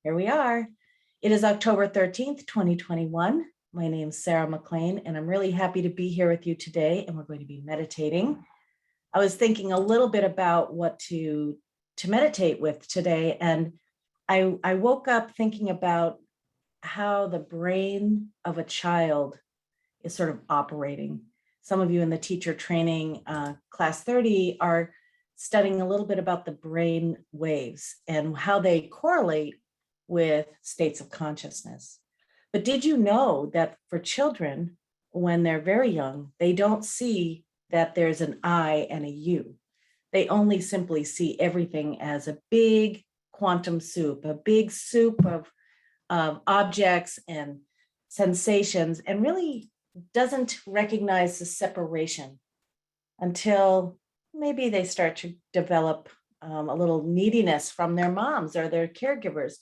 Here we are. It is October 13th, 2021. My name is Sarah McLean, and I'm really happy to be here with you today, and we're going to be meditating. I was thinking a little bit about what to meditate with today, and I woke up thinking about how the brain of a child is sort of operating. Some of you in the teacher training class 30 are studying a little bit about the brain waves and how they correlate with states of consciousness. But did you know that for children, when they're very young, they don't see that there's an I and a you. They only simply see everything as a big quantum soup, a big soup of objects and sensations, and really doesn't recognize the separation until maybe they start to develop a little neediness from their moms or their caregivers,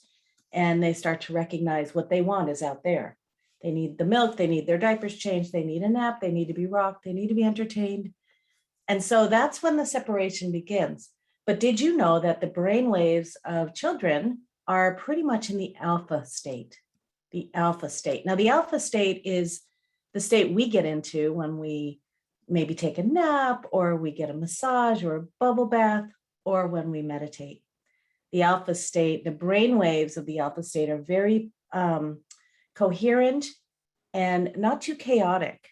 and they start to recognize what they want is out there. They need the milk, they need their diapers changed, they need a nap, they need to be rocked, they need to be entertained. And so that's when the separation begins. But did you know that the brain waves of children are pretty much in the alpha state? The alpha state. Now, the alpha state is the state we get into when we maybe take a nap, or we get a massage or a bubble bath, or when we meditate. The alpha state, the brain waves of the alpha state are very coherent and not too chaotic.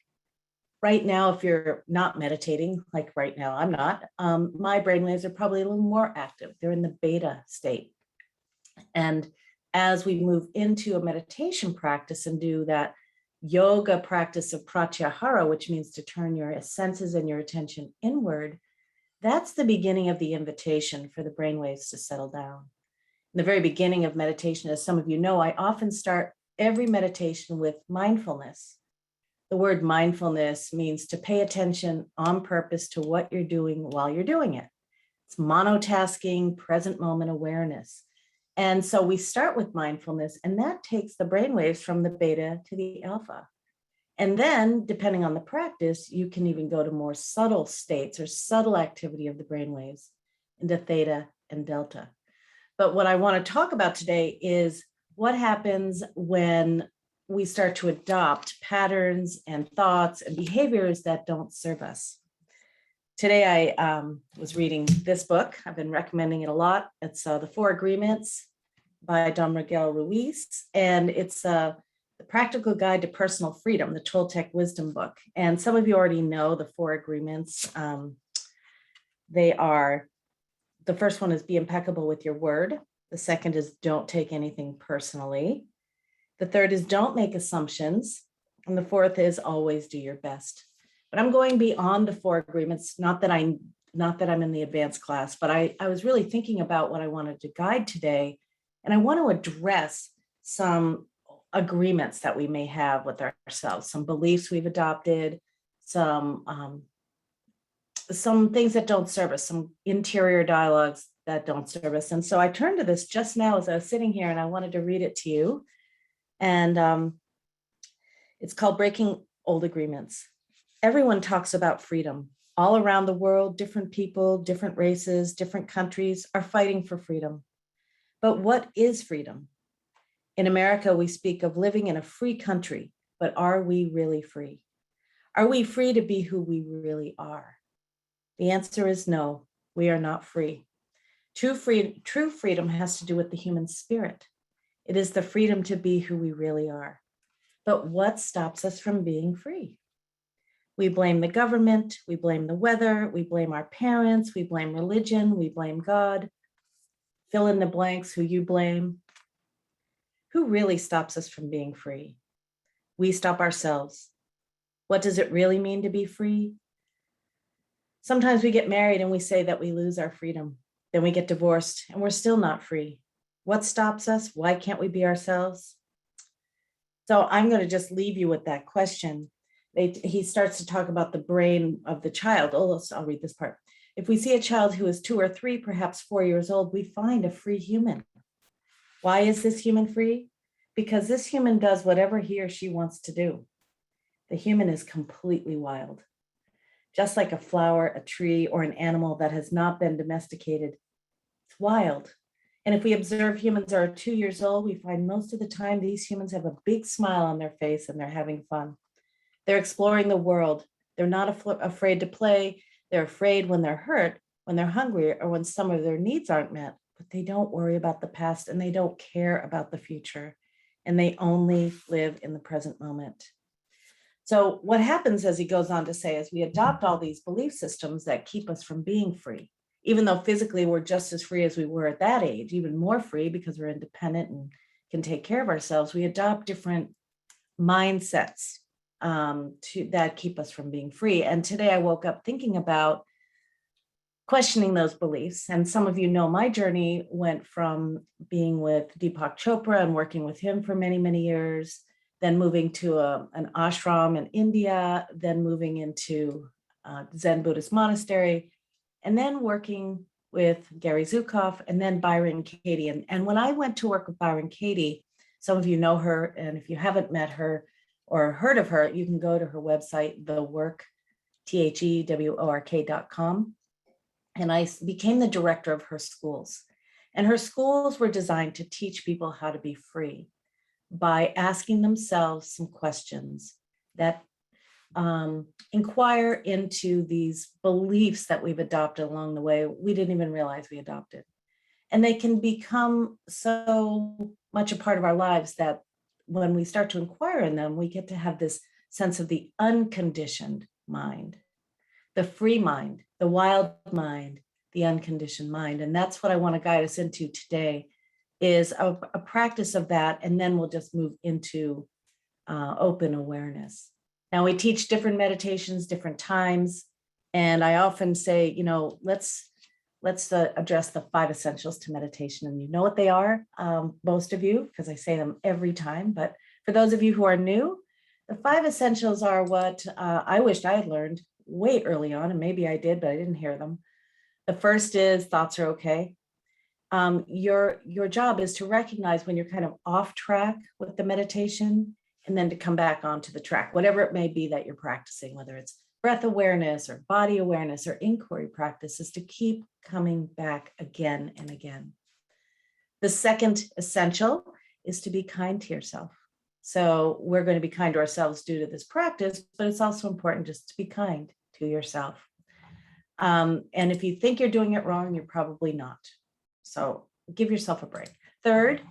Right now, if you're not meditating, like right now, I'm not, my brain waves are probably a little more active. They're in the beta state. And as we move into a meditation practice and do that yoga practice of pratyahara, which means to turn your senses and your attention inward, that's the beginning of the invitation for the brainwaves to settle down. In the very beginning of meditation, as some of you know, I often start every meditation with mindfulness. The word mindfulness means to pay attention on purpose to what you're doing while you're doing it. It's monotasking, present moment awareness. And so we start with mindfulness, and that takes the brainwaves from the beta to the alpha. And then, depending on the practice, you can even go to more subtle states or subtle activity of the brainwaves into theta and delta. But what I want to talk about today is what happens when we start to adopt patterns and thoughts and behaviors that don't serve us. Today, I was reading this book. I've been recommending it a lot. It's The 4 Agreements by Don Miguel Ruiz, and it's The Practical Guide to Personal Freedom, the Toltec Wisdom book. And some of you already know the 4 agreements. They are, the first one is be impeccable with your word. The second is don't take anything personally. The third is don't make assumptions. And the fourth is always do your best. But I'm going beyond the 4 agreements, not that I'm in the advanced class, but I was really thinking about what I wanted to guide today. And I want to address some agreements that we may have with ourselves, some beliefs we've adopted, some things that don't serve us, some interior dialogues that don't serve us. And so I turned to this just now as I was sitting here, and I wanted to read it to you. And it's called Breaking Old Agreements. Everyone talks about freedom. All around the world, different people, different races, different countries are fighting for freedom. But what is freedom? In America, we speak of living in a free country, but are we really free? Are we free to be who we really are? The answer is no, we are not free. True freedom has to do with the human spirit. It is the freedom to be who we really are. But what stops us from being free? We blame the government, we blame the weather, we blame our parents, we blame religion, we blame God. Fill in the blanks who you blame. Who really stops us from being free? We stop ourselves. What does it really mean to be free? Sometimes we get married and we say that we lose our freedom. Then we get divorced and we're still not free. What stops us? Why can't we be ourselves? So I'm going to just leave you with that question. He starts to talk about the brain of the child. I'll read this part. If we see a child who is 2 or 3, perhaps 4 years old, we find a free human. Why is this human free? Because this human does whatever he or she wants to do. The human is completely wild. Just like a flower, a tree, or an animal that has not been domesticated, it's wild. And if we observe humans that are 2 years old, we find most of the time these humans have a big smile on their face and they're having fun. They're exploring the world. They're not afraid to play. They're afraid when they're hurt, when they're hungry, or when some of their needs aren't met, but they don't worry about the past and they don't care about the future. And they only live in the present moment. So what happens, as he goes on to say, is we adopt all these belief systems that keep us from being free, even though physically we're just as free as we were at that age, even more free because we're independent and can take care of ourselves. We adopt different mindsets that keep us from being free. And today I woke up thinking about questioning those beliefs. And some of you know my journey went from being with Deepak Chopra and working with him for many, many years, then moving to an ashram in India, then moving into Zen Buddhist monastery, and then working with Gary Zukav, and then Byron Katie. And when I went to work with Byron Katie, some of you know her, and if you haven't met her or heard of her, you can go to her website, thework.com. And I became the director of her schools. And her schools were designed to teach people how to be free by asking themselves some questions that inquire into these beliefs that we've adopted along the way. We didn't even realize we adopted. And they can become so much a part of our lives that when we start to inquire in them, we get to have this sense of the unconditioned mind, the free mind, the wild mind, the unconditioned mind. And that's what I want to guide us into today, is a practice of that. And then we'll just move into open awareness. Now, we teach different meditations, different times. And I often say, let's address the 5 essentials to meditation. And you know what they are, most of you, because I say them every time. But for those of you who are new, the 5 essentials are what I wished I had learned way early on, and maybe I did, but I didn't hear them. The first is thoughts are okay. Your job is to recognize when you're kind of off track with the meditation, and then to come back onto the track, whatever it may be that you're practicing, whether it's breath awareness or body awareness or inquiry practice, is to keep coming back again and again. The second essential is to be kind to yourself. So we're going to be kind to ourselves due to this practice, but it's also important just to be kind to yourself. And if you think you're doing it wrong, you're probably not. So give yourself a break. Third,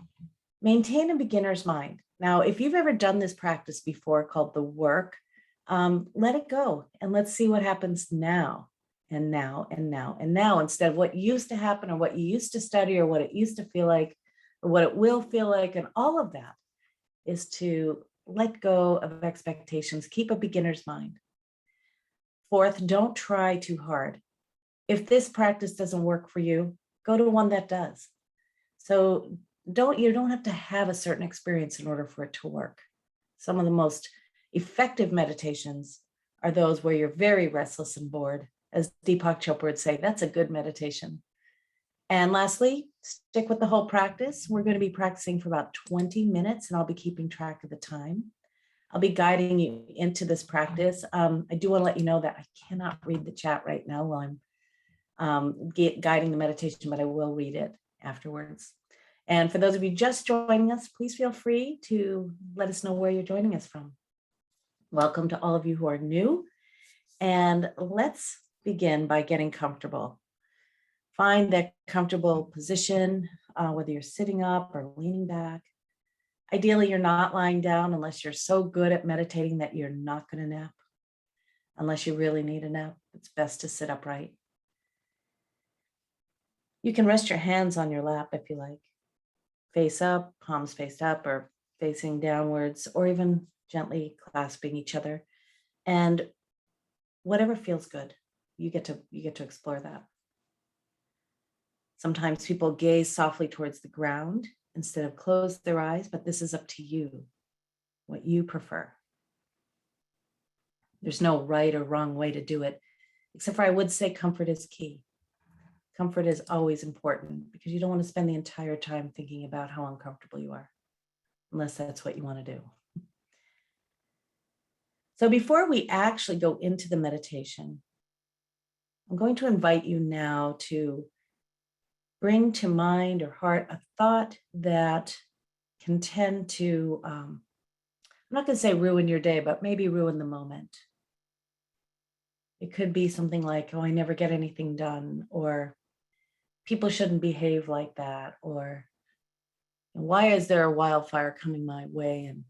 maintain a beginner's mind. Now, if you've ever done this practice before called the work, let it go and let's see what happens now and now and now and now, instead of what used to happen or what you used to study or what it used to feel like or what it will feel like. And all of that is to let go of expectations, keep a beginner's mind. Fourth, don't try too hard. If this practice doesn't work for you, go to one that does. So you don't have to have a certain experience in order for it to work. Some of the most effective meditations are those where you're very restless and bored. As Deepak Chopra would say, that's a good meditation. And lastly, stick with the whole practice. We're going to be practicing for about 20 minutes, and I'll be keeping track of the time. I'll be guiding you into this practice. I do want to let you know that I cannot read the chat right now while I'm guiding the meditation, but I will read it afterwards. And for those of you just joining us, please feel free to let us know where you're joining us from. Welcome to all of you who are new. And let's begin by getting comfortable. Find that comfortable position, whether you're sitting up or leaning back. Ideally, you're not lying down unless you're so good at meditating that you're not going to nap. Unless you really need a nap, it's best to sit upright. You can rest your hands on your lap if you like. Face up, palms faced up or facing downwards, or even gently clasping each other. And whatever feels good, you get to explore that. Sometimes people gaze softly towards the ground instead of close their eyes, but this is up to you, what you prefer. There's no right or wrong way to do it, except for I would say comfort is key. Comfort is always important because you don't want to spend the entire time thinking about how uncomfortable you are, unless that's what you want to do. So before we actually go into the meditation, I'm going to invite you now to bring to mind or heart a thought that can tend to, I'm not going to say ruin your day, but maybe ruin the moment. It could be something like, oh, I never get anything done, or people shouldn't behave like that, or why is there a wildfire coming my way? And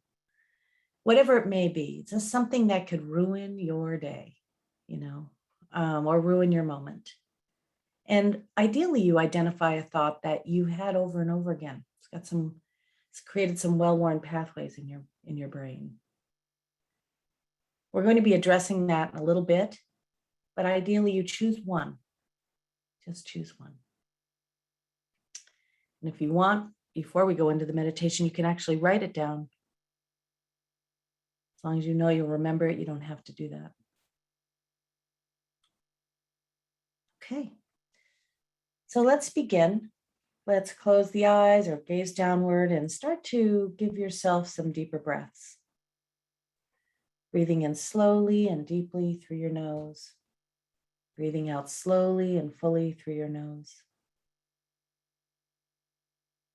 whatever it may be, it's just something that could ruin your day, or ruin your moment. And ideally, you identify a thought that you had over and over again. It's created some well-worn pathways in your brain. We're going to be addressing that in a little bit, but ideally you choose one. Just choose one. And if you want, before we go into the meditation, you can actually write it down. As long as you know you'll remember it, you don't have to do that. Okay. So let's begin. Let's close the eyes or gaze downward and start to give yourself some deeper breaths. Breathing in slowly and deeply through your nose. Breathing out slowly and fully through your nose.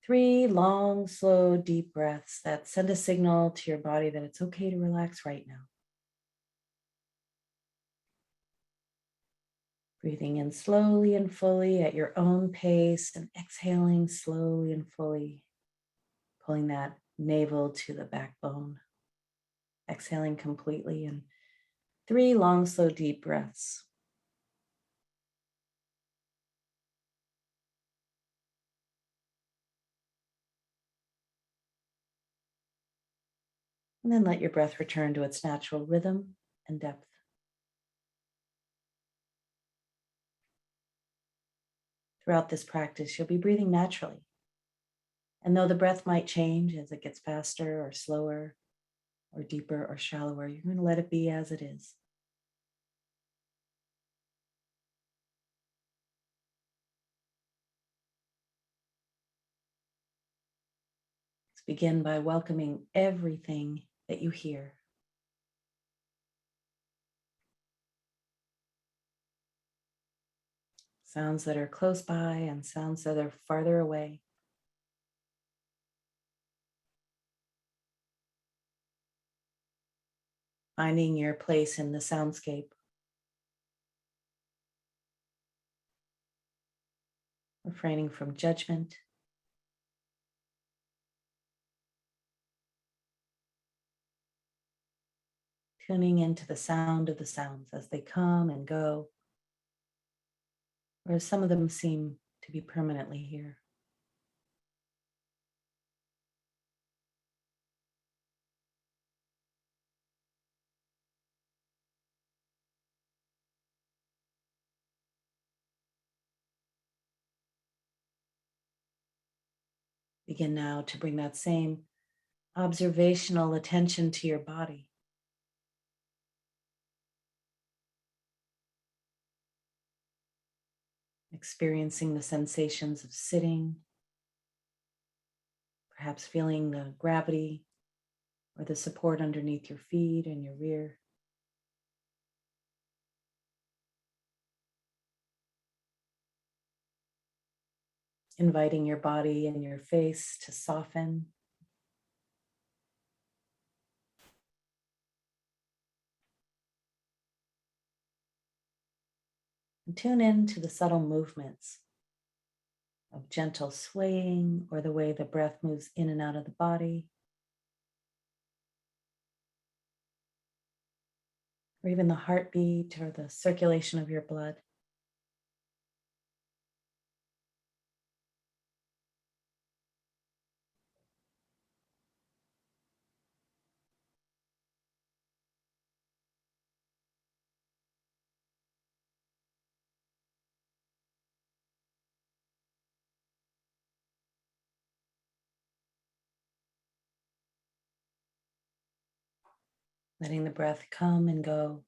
3 long, slow, deep breaths that send a signal to your body that it's okay to relax right now. Breathing in slowly and fully at your own pace and exhaling slowly and fully, pulling that navel to the backbone. Exhaling completely, and 3 long, slow, deep breaths. And then let your breath return to its natural rhythm and depth. Throughout this practice, you'll be breathing naturally. And though the breath might change as it gets faster or slower or deeper or shallower, you're going to let it be as it is. Let's begin by welcoming everything that you hear. Sounds that are close by and sounds that are farther away. Finding your place in the soundscape. Refraining from judgment. Tuning into the sound of the sounds as they come and go, or as some of them seem to be permanently here. Begin now to bring that same observational attention to your body. Experiencing the sensations of sitting, perhaps feeling the gravity or the support underneath your feet and your rear. Inviting your body and your face to soften. And tune in to the subtle movements of gentle swaying or the way the breath moves in and out of the body. Or even the heartbeat or the circulation of your blood. Letting the breath come and go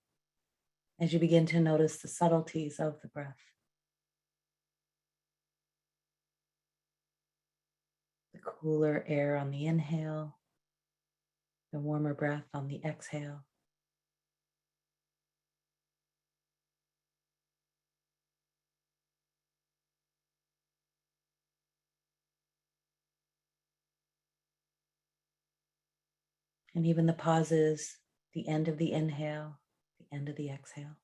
as you begin to notice the subtleties of the breath. The cooler air on the inhale, the warmer breath on the exhale. And even the pauses, the end of the inhale, the end of the exhale.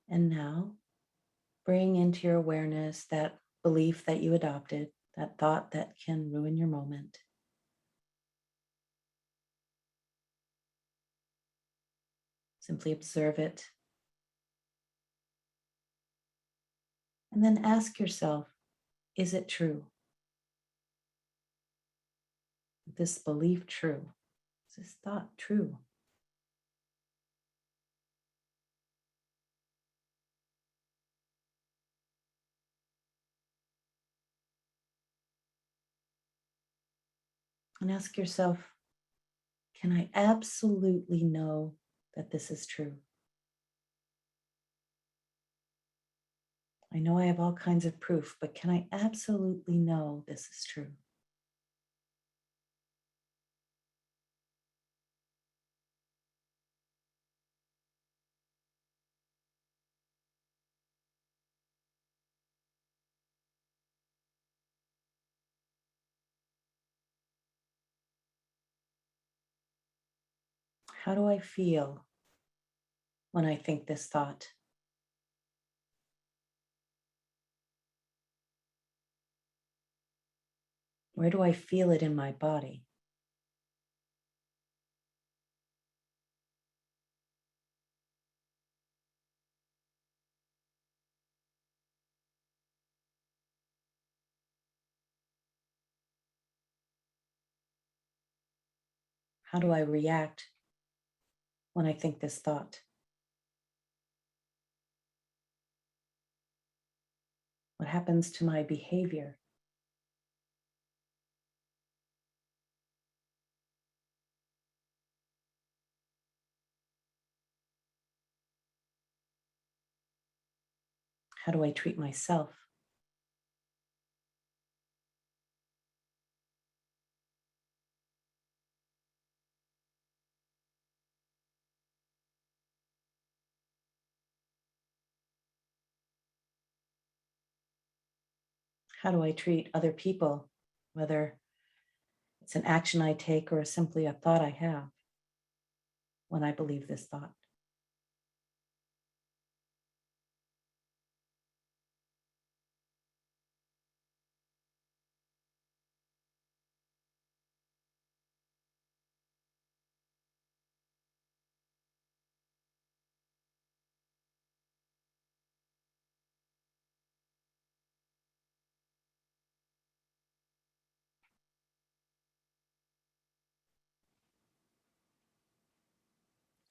And now bring into your awareness that belief that you adopted, that thought that can ruin your moment. Simply observe it. And then ask yourself, is it true? Is this belief true? Is this thought true? And ask yourself, can I absolutely know that this is true? I know I have all kinds of proof, but can I absolutely know this is true? How do I feel when I think this thought? Where do I feel it in my body? How do I react when I think this thought? What happens to my behavior? How do I treat myself? How do I treat other people, whether it's an action I take or simply a thought I have when I believe this thought?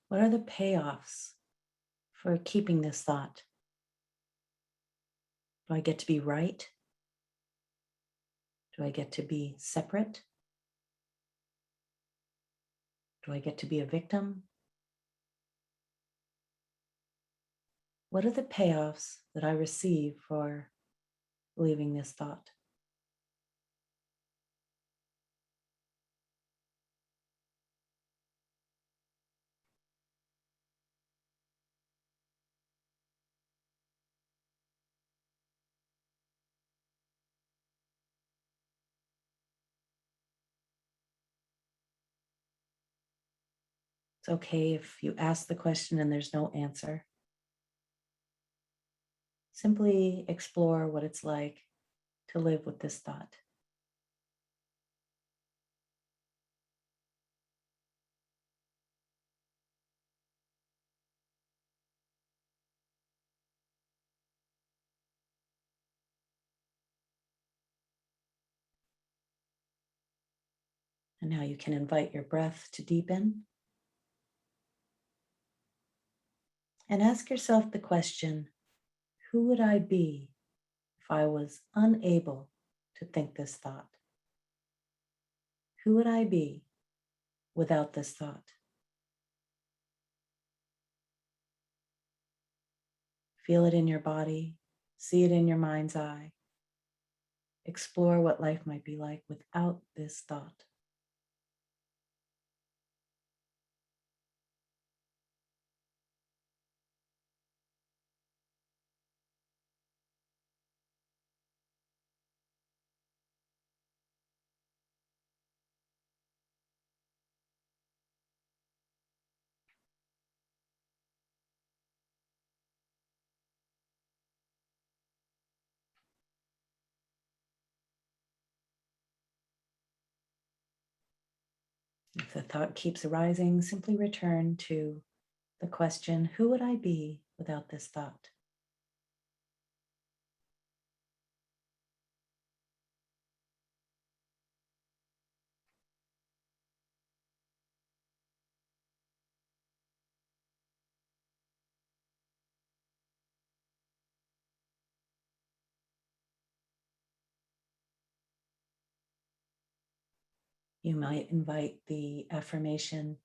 What are the payoffs for keeping this thought? Do I get to be right? Do I get to be separate? Do I get to be a victim? What are the payoffs that I receive for believing this thought? It's okay if you ask the question and there's no answer. Simply explore what it's like to live with this thought. And now you can invite your breath to deepen and ask yourself the question, who would I be if I was unable to think this thought. Who would I be without this thought? Feel it in your body, see it in your mind's eye. Explore what life might be like without this thought. If the thought keeps arising, simply return to the question, who would I be without this thought? You might invite the affirmation,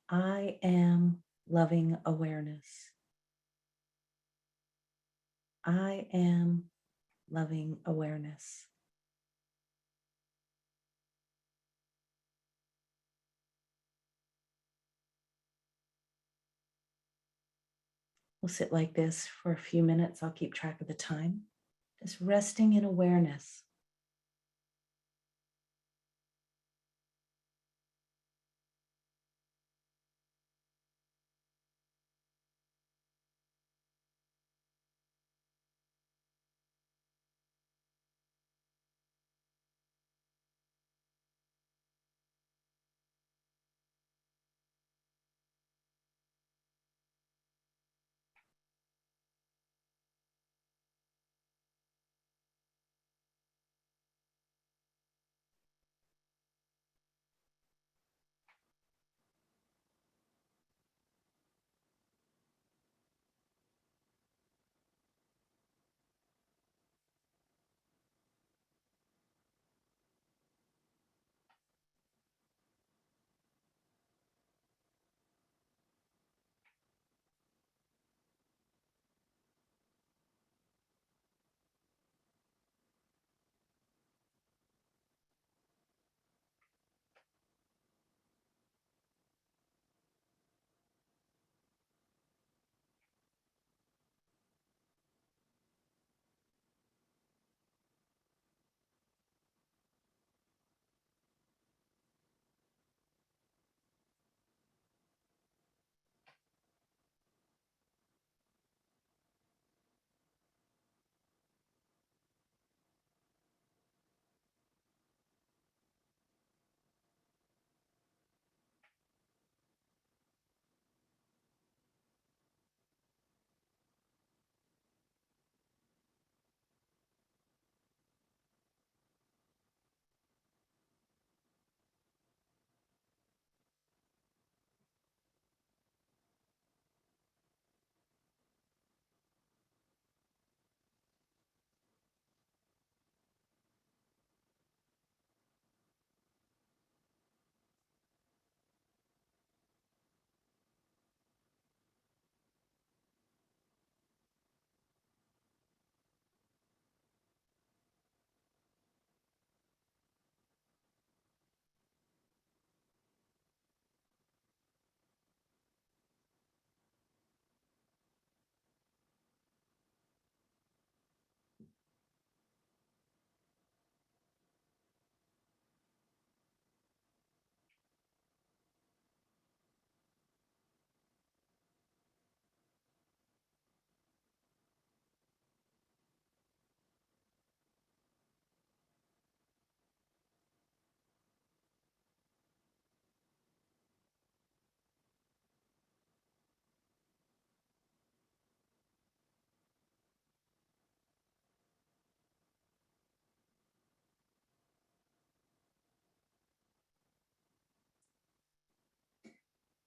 I am loving awareness. I am loving awareness. We'll sit like this for a few minutes. I'll keep track of the time. Just resting in awareness.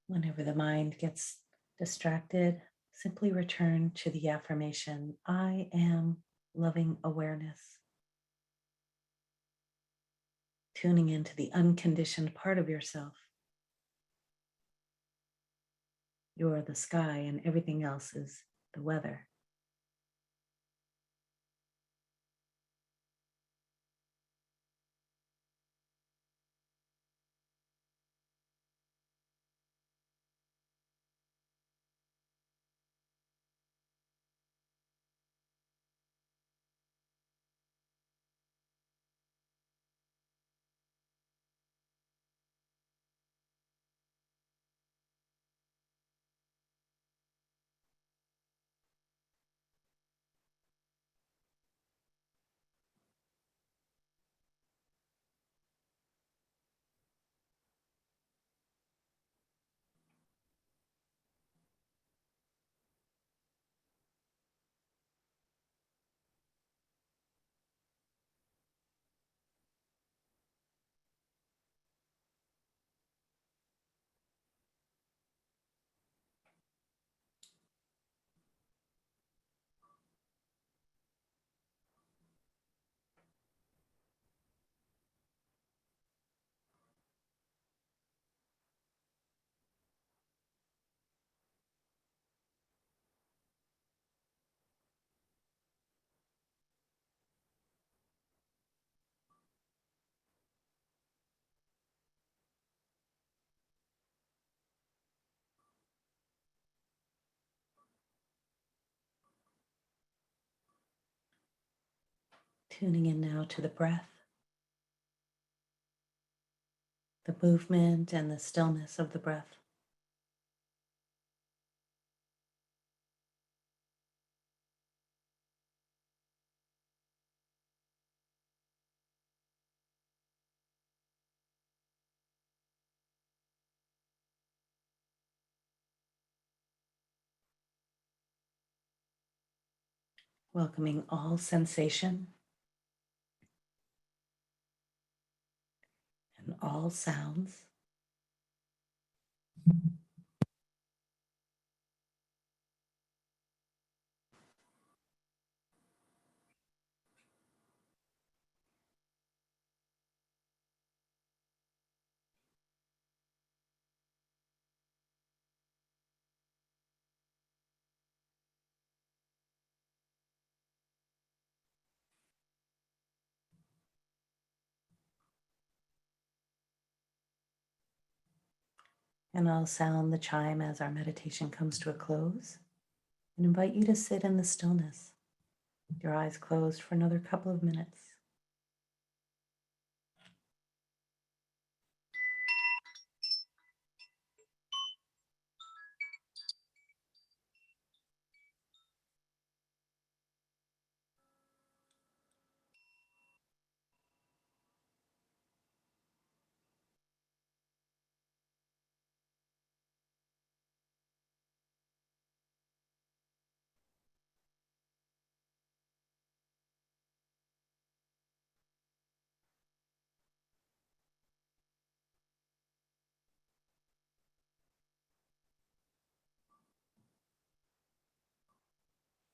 Whenever the mind gets distracted, simply return to the affirmation, I am loving awareness. tuning into the unconditioned part of yourself. You're the sky and everything else is the weather. Tuning in now to the breath, the movement and the stillness of the breath. Welcoming all sensation and all sounds. And I'll sound the chime as our meditation comes to a close and invite you to sit in the stillness, your eyes closed for another couple of minutes.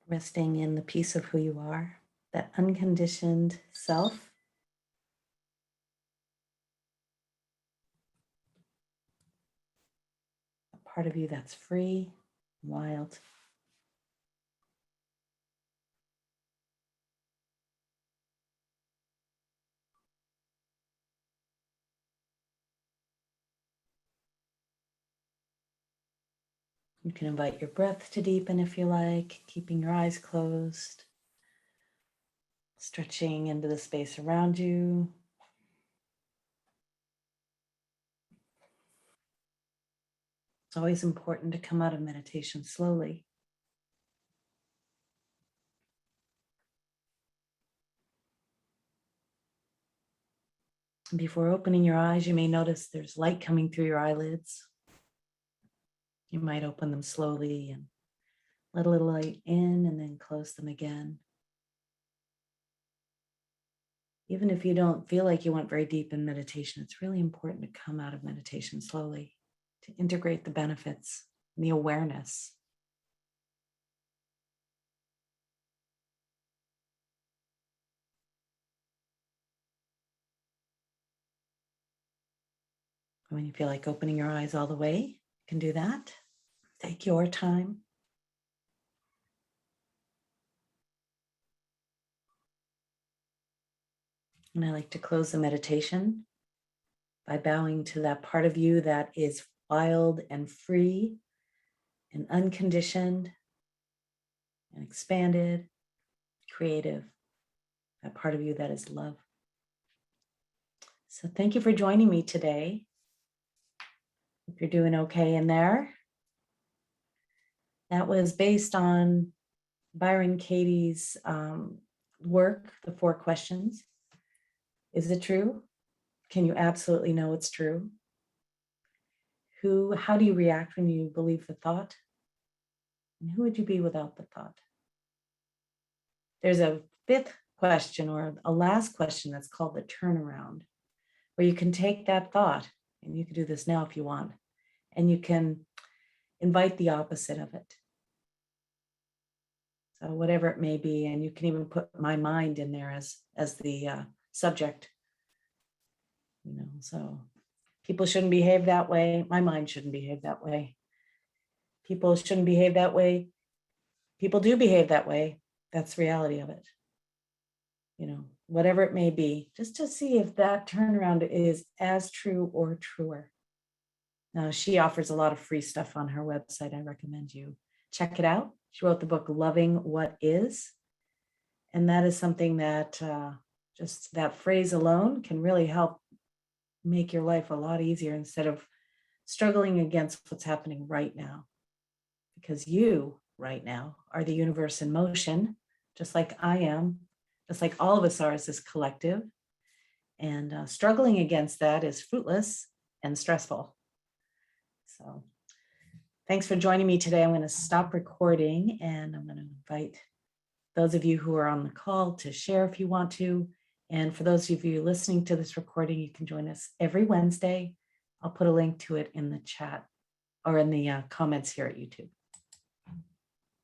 Resting in the piece of who you are, that unconditioned self. A part of you that's free, wild. You can invite your breath to deepen if you like, keeping your eyes closed, stretching into the space around you. It's always important to come out of meditation slowly. Before opening your eyes, you may notice there's light coming through your eyelids. You might open them slowly and let a little light in and then close them again. Even if you don't feel like you went very deep in meditation, it's really important to come out of meditation slowly, to integrate the benefits and the awareness. When you feel like opening your eyes all the way, you can do that. Take your time. And I like to close the meditation by bowing to that part of you that is wild and free and unconditioned and expanded, creative, that part of you that is love. So thank you for joining me today. Hope you're doing okay in there. That was based on Byron Katie's work, The 4 Questions. Is it true? Can you absolutely know it's true? How do you react when you believe the thought? And who would you be without the thought? There's a 5th question, or a last question, that's called the turnaround, where you can take that thought, and you can do this now if you want, and you can invite the opposite of it. So whatever it may be, and you can even put my mind in there as the subject. So people shouldn't behave that way. My mind shouldn't behave that way. People shouldn't behave that way. People do behave that way. That's the reality of it. Whatever it may be, just to see if that turnaround is as true or truer. Now, she offers a lot of free stuff on her website. I recommend you check it out. She wrote the book, Loving What Is. And that is something that just that phrase alone can really help make your life a lot easier instead of struggling against what's happening right now. Because you, right now, are the universe in motion, just like I am, just like all of us are as this collective. And struggling against that is fruitless and stressful. So thanks for joining me today. I'm going to stop recording, and I'm going to invite those of you who are on the call to share if you want to. And for those of you listening to this recording, you can join us every Wednesday. I'll put a link to it in the chat or in the comments here at YouTube.